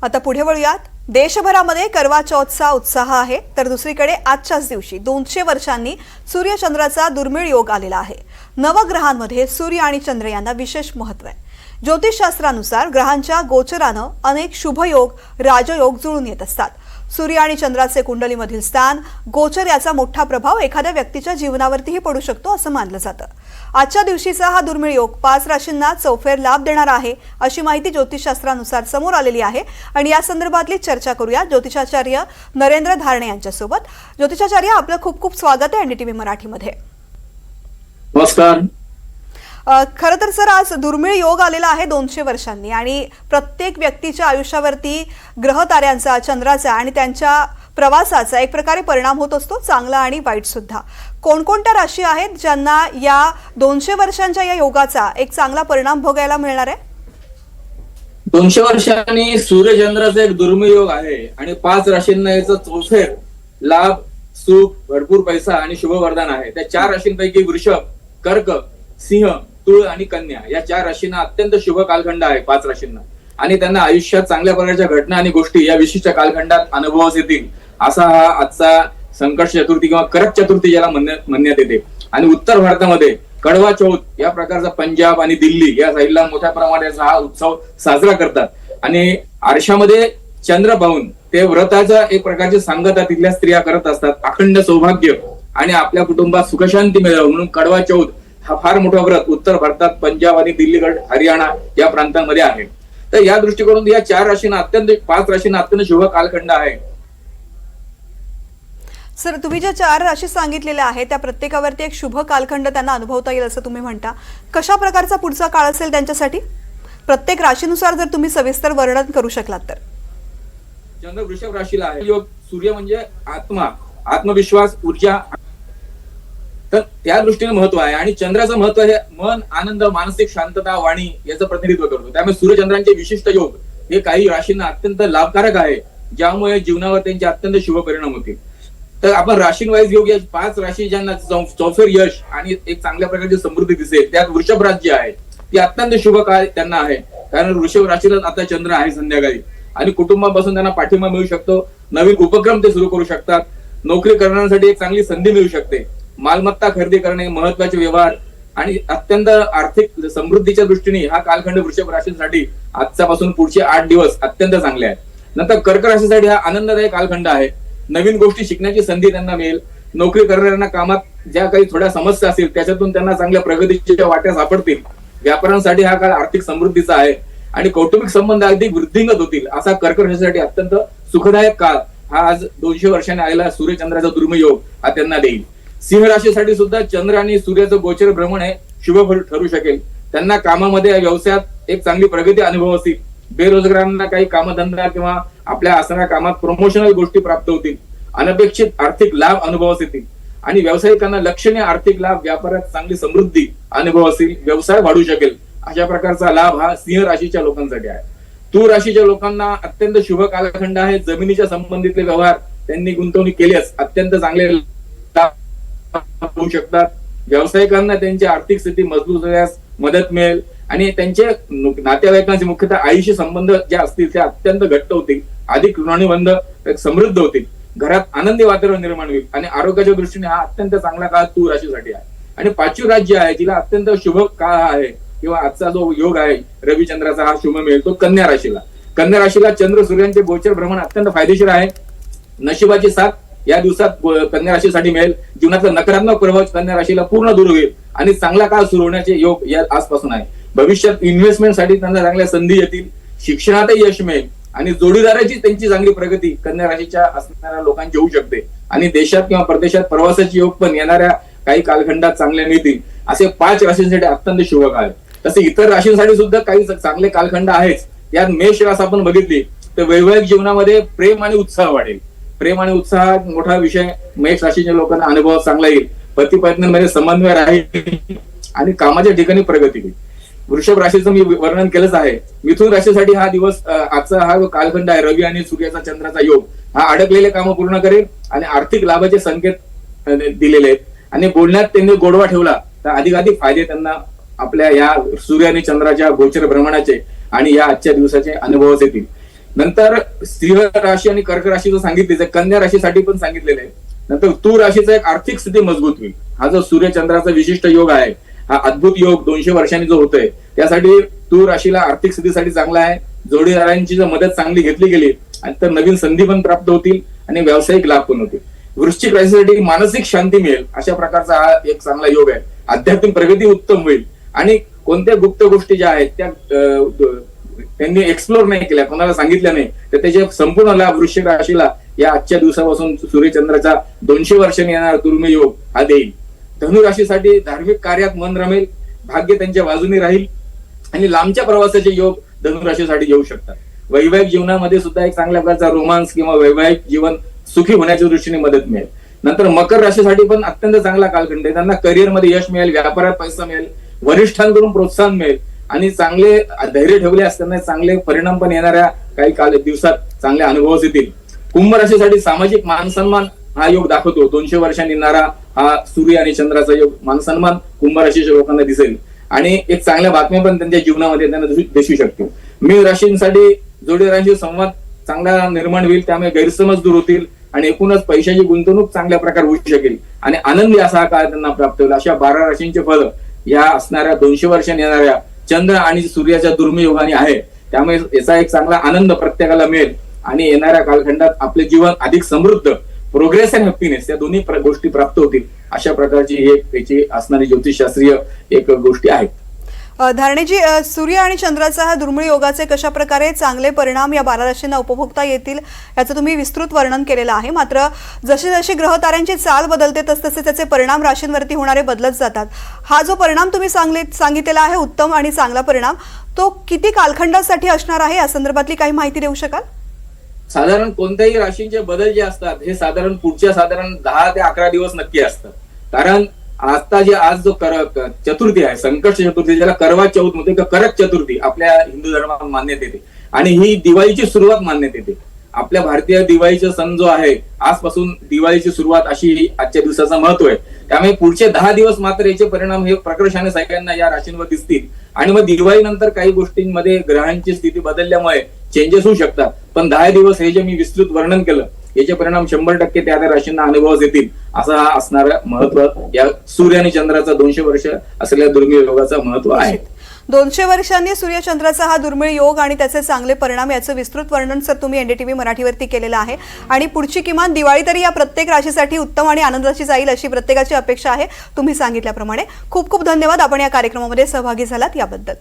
आता पुढे वळूयात. देशभरामध्ये करवा चौथचा उत्साह आहे, तर दुसरीकडे आजच्याच दिवशी 200 वर्षांनी सूर्यचंद्राचा दुर्मिळ योग आलेला आहे. नवग्रहांमध्ये सूर्य आणि चंद्र यांना विशेष महत्त्व आहे. ज्योतिषशास्त्रानुसार ग्रहांच्या गोचरानं अनेक शुभयोग, राजयोग जुळून येत असतात. सूर्य आणि चंद्राचे कुंडलीमधील स्थान, गोचर याचा मोठा प्रभाव एखाद्या व्यक्तीच्या जीवनावरतीही पडू शकतो असं मानलं जातं. आजच्या दिवशीचा हा दुर्मिळ योग 5 राशींना चौफेर लाभ देणारा आहे, अशी माहिती ज्योतिषशास्त्रानुसार समोर आलेली आहे. आणि या संदर्भातली चर्चा करूया ज्योतिषाचार्य नरेंद्र धारणे यांच्यासोबत. ज्योतिषाचार्य, आपलं खूप खूप स्वागत आहे NDTV मराठीमध्ये. नमस्कार. खरं तर सर, आज दुर्मिळ योग आलेला आहे 200 वर्षांनी, आणि प्रत्येक व्यक्तीच्या आयुष्यावरती ग्रह ताऱ्यांचा, चंद्राचा आणि त्यांच्या प्रवासाचा एक प्रकारे परिणाम होत असतो, चांगला आणि वाईट सुद्धा. कोणकोणत्या राशी आहेत ज्यांना या 200 वर्षांच्या या योगाचा एक चांगला परिणाम भोगायला मिळणार आहे? 200 वर्षांनी सूर्यचंद्राचा एक दुर्मिळ योग आहे आणि 5 राशींना याचा चौफेर लाभ, सुख, भरपूर पैसा आणि शुभवरदान आहे. त्या 4 राशींपैकी वृषभ, कर्क, सिंह, तुळ आणि कन्या या 4 राशींना अत्यंत शुभ कालखंड आहे. 5 राशींना आणि त्यांना आयुष्यात चांगल्या प्रकारच्या घटना आणि गोष्टी या विशिष्ट कालखंडात अनुभवास येतील, असा हा आजचा संकट चतुर्थी किंवा करक चतुर्थी ज्याला म्हणण्यात येते. आणि उत्तर भारतामध्ये कडवा चौथ या प्रकारचा पंजाब आणि दिल्ली या साईडला मोठ्या प्रमाणात हा उत्सव साजरा करतात. आणि आरशामध्ये चंद्र पाहून ते व्रताचा एक प्रकारची सांगता तिथल्या स्त्रिया करत असतात. अखंड सौभाग्य आणि आपल्या कुटुंबात सुखशांती मिळावं म्हणून कडवा चौथ हा फार मोठा व्रत उत्तर भारतात पंजाब आणि दिल्लीगड, हरियाणा या प्रांतांमध्ये आहे. तर या दृष्टिकोनातून या 4 राशींना 5 राशींना अत्यंत शुभ कालखंड आहे. सर, तुम्ही ज्या 4 राशी सांगितलेल्या आहेत त्या प्रत्येकावरती एक शुभ कालखंड त्यांना अनुभवता येईल असं तुम्ही म्हणता. कशा प्रकारचा पुढचा काळ असेल त्यांच्यासाठी? प्रत्येक राशीनुसार जर तुम्ही सविस्तर वर्णन करू शकलात तर. चंद्र वृषभ राशीला आहे. योग सूर्य म्हणजे आत्मा, आत्मविश्वास, ऊर्जा, तर त्या दृष्टीने महत्व आहे. आणि चंद्राचं महत्व हे मन, आनंद, मानसिक शांतता, वाणी याचं प्रतिनिधित्व करतो. त्यामुळे सूर्यचंद्रांचे विशिष्ट योग हे काही राशींना अत्यंत लाभकारक आहे, ज्यामुळे जीवनावर त्यांचे अत्यंत शुभ परिणाम होतील. तर आपण राशींवाईज योग या 5 राशी ज्यांना चौफेर यश आणि एक चांगल्या प्रकारची समृद्धी दिसेल, त्यात वृषभ राज्य आहे ती अत्यंत शुभ काळ त्यांना आहे. कारण वृषभ राशीला आता चंद्र आहे संध्याकाळी आणि कुटुंबापासून त्यांना पाठिंबा मिळू शकतो. नवीन उपक्रम ते सुरू करू शकतात. नोकरी करण्यासाठी एक चांगली संधी मिळू शकते. मालमत्ता खरेदी करणे, महत्वाचे व्यवहार आणि अत्यंत आर्थिक समृद्धीच्या दृष्टीने हा कालखंड वृषभ राशीसाठी आजच्यापासून पुढचे 8 दिवस अत्यंत चांगले आहेत. नंतर कर्क राशीसाठी हा आनंददायी कालखंड आहे. नवीन गोष्टी शिकण्याची संधी त्यांना मिळेल. नोकरी करणाऱ्यांना कामात ज्या काही थोड्या समस्या असतील त्याच्यातून त्यांना चांगल्या प्रगतीच्या वाट्या सापडतील. व्यापाऱ्यांसाठी हा काळ आर्थिक समृद्धीचा आहे आणि कौटुंबिक संबंध अगदी वृद्धिंगत होतील. असा कर्क राशीसाठी अत्यंत सुखदायक काळ हा आज 200 वर्षांनी आलेला सूर्यचंद्राचा दुर्मिळ योग हा त्यांना देईल. सिंह राशीसाठी सुद्धा चंद्र आणि सूर्याचं गोचर भ्रमण हे शुभ ठरू शकेल. त्यांना कामामध्ये, व्यवसायात एक चांगली प्रगती अनुभव असतील. बेरोजगारांना काही कामधंदा किंवा आपल्या असणाऱ्या कामात प्रमोशनल गोष्टी प्राप्त होतील. अनपेक्षित आर्थिक लाभ अनुभव येतील आणि व्यावसायिकांना लक्षणीय आर्थिक लाभ, व्यापारात चांगली समृद्धी अनुभव असतील. व्यवसाय वाढू शकेल. अशा प्रकारचा लाभ हा सिंह राशीच्या लोकांसाठी आहे. तूळ राशीच्या लोकांना अत्यंत शुभ कालखंड आहे. जमिनीच्या संबंधितले व्यवहार त्यांनी गुंतवणूक केल्यास अत्यंत चांगले होऊ शकतात. व्यावसायिकांना त्यांची आर्थिक स्थिती मजबूत होण्यास मदत मिळेल आणि त्यांचे नातेवाईकांचे, मुख्यतः आईशी संबंध जे असतील ते अत्यंत घट्ट होतील. अधिक ऋणानुबंध समृद्ध होतील. घरात आनंदी वातावरण निर्माण होईल आणि आरोग्याच्या दृष्टीने हा अत्यंत चांगला काळ तूळ राशीसाठी आहे. आणि 5वी राज्य आहे जिला अत्यंत शुभ काळ आहे किंवा आजचा जो योग आहे रविचंद्राचा हा शुभ मिळेल तो कन्या राशीला. कन्या राशीला चंद्र सूर्यांचे गोचर भ्रमण अत्यंत फायदेशीर आहे. नशिबाची साथ या दिवसात कन्या राशीसाठी मिळेल. जीवनातला नकारात्मक प्रभाव कन्या राशीला पूर्ण दूर होईल आणि चांगला काळ सुरू होण्याचे योग या आजपासून आहे. भविष्यात इन्व्हेस्टमेंटसाठी त्यांना चांगल्या संधी येतील. शिक्षणातही यश मिळेल आणि जोडीदाराची त्यांची चांगली प्रगती कन्या राशीच्या असणाऱ्या लोकांची होऊ शकते. आणि देशात किंवा परदेशात प्रवासाचे योग पण येणाऱ्या काही कालखंडात चांगले मिळतील. असे 5 राशींसाठी अत्यंत शुभ काळ आहे. तसे इतर राशींसाठी सुद्धा काही चांगले कालखंड आहेच. यात मेष रास आपण बघितली तर वैवाहिक जीवनामध्ये प्रेम आणि उत्साह वाढेल. प्रेम आणि उत्साह मोठा विषय मेष राशीच्या लोकांना अनुभव चांगला येईल. पती पत्नींमध्ये समन्वय राहील आणि कामाच्या ठिकाणी प्रगती होईल. वृषभ राशीचं मी वर्णन केलंच आहे. मिथुन राशीसाठी हा दिवस, आजचा हा कालखंड आहे. रवी आणि सूर्याचा चंद्राचा योग हा अडकलेले कामं पूर्ण करेल आणि आर्थिक लाभाचे संकेत दिलेले आहेत. आणि बोलण्यात त्यांनी गोडवा ठेवला तर अधिकाधिक फायदे त्यांना आपल्या या सूर्य आणि चंद्राच्या गोचर भ्रमणाचे आणि या आजच्या दिवसाचे अनुभव येतील. नंतर सिंह राशी आणि कर्क राशीचं सांगितलेलं आहे, कन्या राशीसाठी पण सांगितलेलं आहे. नंतर तूळ राशीचा एक आर्थिक स्थिती मजबूत होईल. हा जो सूर्यचंद्राचा विशिष्ट योग आहे, हा अद्भुत योग 200 वर्षांनी जो होतोय, त्यासाठी तूळ राशीला आर्थिक स्थितीसाठी चांगला आहे. जोडीदारांची जर मदत चांगली घेतली गेली आणि तर नवीन संधी पण प्राप्त होतील आणि व्यावसायिक लाभ पण होतील. वृश्चिक राशीसाठी मानसिक शांती मिळेल अशा प्रकारचा हा एक चांगला योग आहे. आध्यात्मिक प्रगती उत्तम होईल आणि कोणत्या गुप्त गोष्टी ज्या आहेत त्या त्यांनी एक्सप्लोर नाही केल्या, कोणाला सांगितल्या नाही, तर त्याचे संपूर्ण लाभ वृश्चिक राशीला या आजच्या दिवसापासून सूर्यचंद्राचा 200 वर्षांनी येणारा दुर्मिळ योग हा देईल. धनु राशीसाठी धार्मिक कार्यात मन रमेल, भाग्य त्यांच्या बाजूने राहील आणि लांबच्या प्रवासाचे योग धनु राशीसाठी येऊ शकतात. वैवाहिक जीवनामध्ये सुद्धा एक चांगल्या प्रकारचा रोमांस किंवा वैवाहिक जीवन सुखी होण्याच्या दृष्टीने मदत मिळेल. नंतर मकर राशीसाठी पण अत्यंत चांगला कालखंड आहे. त्यांना करिअरमध्ये यश मिळेल, व्यापारात पैसा मिळेल, वरिष्ठांकडून प्रोत्साहन मिळेल आणि चांगले धैर्य ठेवले असताना चांगले परिणाम पण येणाऱ्या काही दिवसात चांगले अनुभव येतील. कुंभ राशीसाठी सामाजिक मानसन्मान हा योग दाखवतो. 200 वर्षांनी येणारा हा सूर्य आणि चंद्राचा योग मानसन्मान कुंभ राशीच्या लोकांना दिसेल आणि एक चांगल्या बातम्या पण त्यांच्या जीवनामध्ये त्यांना दिसू शकतील. मीन राशींसाठी जोडीदारांशी संवाद चांगला निर्माण होईल, त्यामुळे गैरसमज दूर होतील आणि एकूणच पैशाची गुंतवणूक चांगल्या प्रकारे होऊ शकेल आणि आनंदी असा हा काळ त्यांना प्राप्त होईल. अशा 12 राशींचे फल या असणाऱ्या 200 वर्षांनी येणाऱ्या चंद्र आणि सूर्याच्या दुर्मिळ योगाने आहे. त्यामुळे याचा एक चांगला आनंद प्रत्येकाला मिळेल आणि येणाऱ्या कालखंडात आपले जीवन अधिक समृद्ध, प्रोग्रेस अँड हॅपीनेस या दोन्ही गोष्टी प्राप्त होतील. अशा प्रकारची एक याची असणारी ज्योतिषशास्त्रीय एक गोष्टी आहेत. धारणेजी, सूर्य आणि चंद्राचा हा दुर्मिळ योगाचे कशा प्रकारे चांगले परिणाम या 12 राशींना उपभोगता येतील याचं तुम्ही विस्तृत वर्णन केलेलं आहे. मात्र जशी जशी ग्रह ताऱ्यांची चाल बदलते तसतसे त्याचे परिणाम राशींवरती होणारे बदलत जातात. हा जो परिणाम तुम्ही सांगितलेला आहे, उत्तम आणि चांगला परिणाम, तो किती कालखंडासाठी असणार आहे या संदर्भातली काही माहिती देऊ शकाल? साधारण कोणत्याही राशींचे बदल जे असतात हे साधारण पुढच्या 10 ते 11 दिवस नक्की असतात. कारण आज जो चतुर्थी आहे, संकट चतुर्थी, ज्याला करवा चौथ म्हणते किंवा करक चतुर्थी आपल्या हिंदू धर्मात मान्यता येते आणि ही दिवाळीची सुरुवात मान्यता येते. आपल्या भारतीय दिवाळीचा सण जो आहे, आजपासून दिवाळीची सुरुवात अशी आजच्या दिवसाचं महत्व आहे. त्यामुळे पुढचे 10 दिवस मात्र याचे परिणाम हे प्रकर्षाने सगळ्यांना या राशींवर दिसतील आणि मग दिवाळीनंतर काही गोष्टींमध्ये ग्रहांची स्थिती बदलल्यामुळे चेंजेस होऊ शकतात. पण 10 दिवस हे जे मी विस्तृत वर्णन केलं याचे परिणाम 100% त्या राशींना अनुभवास येतील. असा हा असणारा महत्व या सूर्य आणि चंद्राचा 200 वर्ष असलेल्या दुर्मिळ योगाचा महत्व आहे. 200 वर्षांनी सूर्यचंद्राचा हा दुर्मिळ योग आणि त्याचे चांगले परिणाम याचं विस्तृत वर्णन सर तुम्ही NDTV मराठीवरती केलेलं आहे आणि पुढची किमान दिवाळी तरी या प्रत्येक राशीसाठी उत्तम आणि आनंदाची जाईल अशी प्रत्येकाची अपेक्षा आहे. तुम्ही सांगितल्याप्रमाणे खूप खूप धन्यवाद आपण या कार्यक्रमामध्ये सहभागी झालात याबद्दल.